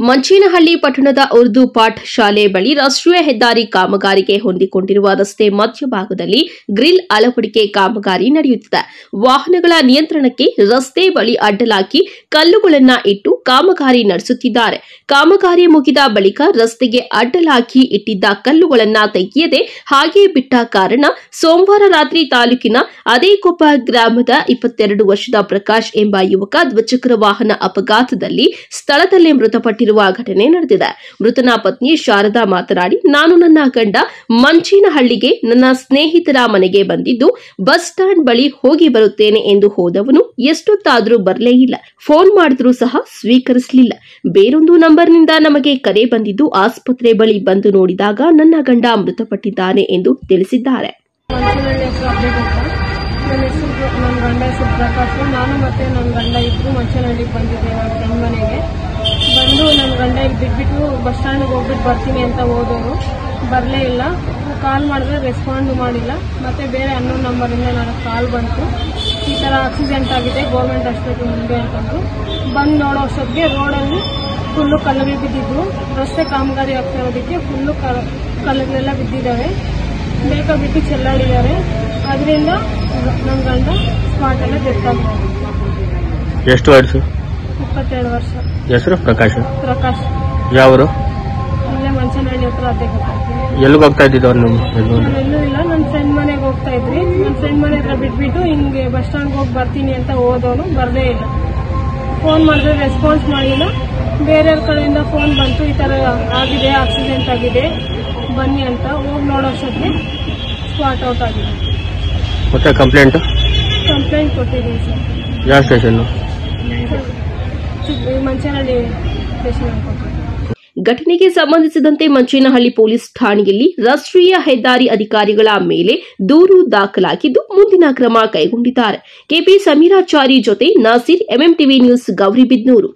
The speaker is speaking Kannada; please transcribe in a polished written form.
ಮಂಚೇನಹಳ್ಳಿ ಪಟ್ಟಣದ ಉರ್ದು ಪಾಠ ಶಾಲೆ ಬಳಿ ರಾಷ್ಟ್ರೀಯ ಹೆದ್ದಾರಿ ಕಾಮಗಾರಿಗೆ ಹೊಂದಿಕೊಂಡಿರುವ ರಸ್ತೆ ಮಧ್ಯಭಾಗದಲ್ಲಿ ಗ್ರಿಲ್ ಅಳವಡಿಕೆ ಕಾಮಗಾರಿ ನಡೆಯುತ್ತಿದೆ. ವಾಹನಗಳ ನಿಯಂತ್ರಣಕ್ಕೆ ರಸ್ತೆ ಬಳಿ ಅಡ್ಡಲಾಗಿ ಕಲ್ಲುಗಳನ್ನು ಇಟ್ಟು ಕಾಮಗಾರಿ ನಡೆಸುತ್ತಿದ್ದಾರೆ. ಕಾಮಗಾರಿ ಮುಗಿದ ಬಳಿಕ ರಸ್ತೆಗೆ ಅಡ್ಡಲಾಗಿ ಇಟ್ಟಿದ್ದ ಕಲ್ಲುಗಳನ್ನು ತೆಗೆಯದೆ ಹಾಗೆ ಬಿಟ್ಟ ಕಾರಣ ಸೋಮವಾರ ರಾತ್ರಿ ತಾಲೂಕಿನ ಅದೇಕೊಪ್ಪ ಗ್ರಾಮದ 22 ವರ್ಷದ ಪ್ರಕಾಶ್ ಎಂಬ ಯುವಕ ದ್ವಿಚಕ್ರ ವಾಹನ ಅಪಘಾತದಲ್ಲಿ ಸ್ಥಳದಲ್ಲೇ ಮೃತಪಟ್ಟಿರುವ ಘಟನೆ ನಡೆದಿದೆ. ಮೃತನ ಪತ್ನಿ ಶಾರದಾ ಮಾತನಾಡಿ, ನಾನು ನನ್ನ ಗಂಡ ಮಂಚೇನಹಳ್ಳಿಗೆ ನನ್ನ ಸ್ನೇಹಿತರ ಮನೆಗೆ ಬಂದಿದ್ದು ಬಸ್ ಸ್ಟಾಂಡ್ ಬಳಿ ಹೋಗಿ ಬರುತ್ತೇನೆ ಎಂದು ಹೋದವನು ಎಷ್ಟೊತ್ತಾದರೂ ಬರಲೇ ಇಲ್ಲ. ಫೋನ್ ಮಾಡಿದ್ರೂ ಸಹ ಸ್ವೀಕರಿಸಲಿಲ್ಲ. ಬೇರೊಂದು ನಂಬರ್ನಿಂದ ನಮಗೆ ಕರೆ ಬಂದಿದ್ದು ಆಸ್ಪತ್ರೆ ಬಳಿ ಬಂದು ನೋಡಿದಾಗ ನನ್ನ ಗಂಡ ಮೃತಪಟ್ಟಿದ್ದಾನೆ ಎಂದು ತಿಳಿಸಿದ್ದಾರೆ. ನನ್ನ ಗಂಡ ಹೆಸರು ಪ್ರಕಾಶ್. ನಾನು ಮತ್ತೆ ನನ್ನ ಗಂಡ ಇಬ್ಬರು ಮಂಚೇನಹಳ್ಳಿಗೆ ಬಂದಿದ್ದೆ ನನ್ನ ಫ್ರೆಂಡ್ ಮನೆಗೆ. ಬಂದು ನನ್ನ ಗಂಡ ಇಲ್ಲಿ ಬಿಟ್ಬಿಟ್ಟು ಬಸ್ ಸ್ಟ್ಯಾಂಡ್ಗೆ ಹೋಗ್ಬಿಟ್ಟು ಬರ್ತೀನಿ ಅಂತ ಹೋದವರು ಬರಲೇ ಇಲ್ಲ. ಕಾಲ್ ಮಾಡಿದ್ರೆ ರೆಸ್ಪಾಂಡು ಮಾಡಿಲ್ಲ. ಮತ್ತೆ ಬೇರೆ ಅನ್ನೋನ್ ನಂಬರಿಂದ ನನಗೆ ಕಾಲ್ ಬಂತು, ಈ ಥರ ಆಕ್ಸಿಡೆಂಟ್ ಆಗಿದೆ ಗೌರ್ಮೆಂಟ್ ಹಾಸ್ಪಿಟಲ್ ಮುಂದೆ ಅಂತಂದು. ಬಂದು ನೋಡೋ ಅಷ್ಟೊತ್ತಿಗೆ ರೋಡಲ್ಲಿ ಫುಲ್ಲು ಕಲ್ಲುಗಳು ಬಿದ್ದಿದ್ವು. ರಸ್ತೆ ಕಾಮಗಾರಿ ಆಗ್ತಾ ಇರೋದಕ್ಕೆ ಫುಲ್ಲು ಕಲ್ಲುಗಳೆಲ್ಲ ಬಿದ್ದಿದ್ದಾವೆ. ಬೇಕಾಬಿಟ್ಟು ಚೆಲ್ಲಾಡಿದ್ದಾರೆ. ಅದರಿಂದ ನನ್ನ ಗಂಡ ಸ್ಪಾಟಲ್ಲೇ ಡೆತ್ ಆಗಿದೆ. ಎಷ್ಟು ವರ್ಷ? 22 ವರ್ಷ. ಹೆಸರು ಪ್ರಕಾಶ್. ಯಾವರು? ಇಲ್ಲೇ ಮಂಚೇನಹಳ್ಳಿ ಹತ್ರ ಅದೇಕೊಪ್ಪ. ಎಲ್ಲಿಗೆ ಹೋಗ್ತಾ ಇದ್ದಿದ್ದು? ಎಲ್ಲೂ ಇಲ್ಲ, ನನ್ನ ಫ್ರೆಂಡ್ ಮನೆಗೆ ಹೋಗ್ತಾ ಇದ್ರಿ. ನನ್ನ ಫ್ರೆಂಡ್ ಮನೆ ಹತ್ರ ಬಿಟ್ಬಿಟ್ಟು ಹಿಂಗೆ ಬಸ್ ಸ್ಟ್ಯಾಂಡ್ಗೆ ಹೋಗಿ ಬರ್ತೀನಿ ಅಂತ ಹೋದವನು ಬರಲೇ ಇಲ್ಲ. ಫೋನ್ ಮಾಡಿದ್ರೆ ರೆಸ್ಪಾನ್ಸ್ ಮಾಡಿಲ್ಲ. ಬೇರೆಯವ್ರ ಕಡೆಯಿಂದ ಫೋನ್ ಬಂತು, ಈ ಥರ ಆಗಿದೆ, ಆಕ್ಸಿಡೆಂಟ್ ಆಗಿದೆ, ಬನ್ನಿ ಅಂತ. ಹೋಗಿ ನೋಡೋಷ್ಟೊತ್ತಿಗೆ ಸ್ಪಾಟ್ ಔಟ್ ಆಗಿದೆ. ಮತ್ತೆ ಕಂಪ್ಲೇಂಟ್ ಕೊಟ್ಟಿದ್ದೀನಿ ಸರ್. ಯಾವ ಸ್ಟೇಷನ್? ಮಂಚೇನಹಳ್ಳಿ ಸ್ಟೇಷನ್. ಘಟನೆಗೆ ಸಂಬಂಧಿಸಿದಂತೆ ಮಂಚೇನಹಳ್ಳಿ ಪೊಲೀಸ್ ಠಾಣೆಯಲ್ಲಿ ರಾಷ್ಟ್ರೀಯ ಹೆದ್ದಾರಿ ಅಧಿಕಾರಿಗಳ ಮೇಲೆ ದೂರು ದಾಖಲಾಗಿದ್ದು ಮುಂದಿನ ಕ್ರಮ ಕೈಗೊಂಡಿದ್ದಾರೆ. ಕೆಪಿ ಸಮೀರಾಚಾರಿ ಜೊತೆ ನಾಸೀರ್, ಎಂಎಂಟಿವಿ ನ್ಯೂಸ್, ಗೌರಿಬಿದನೂರು.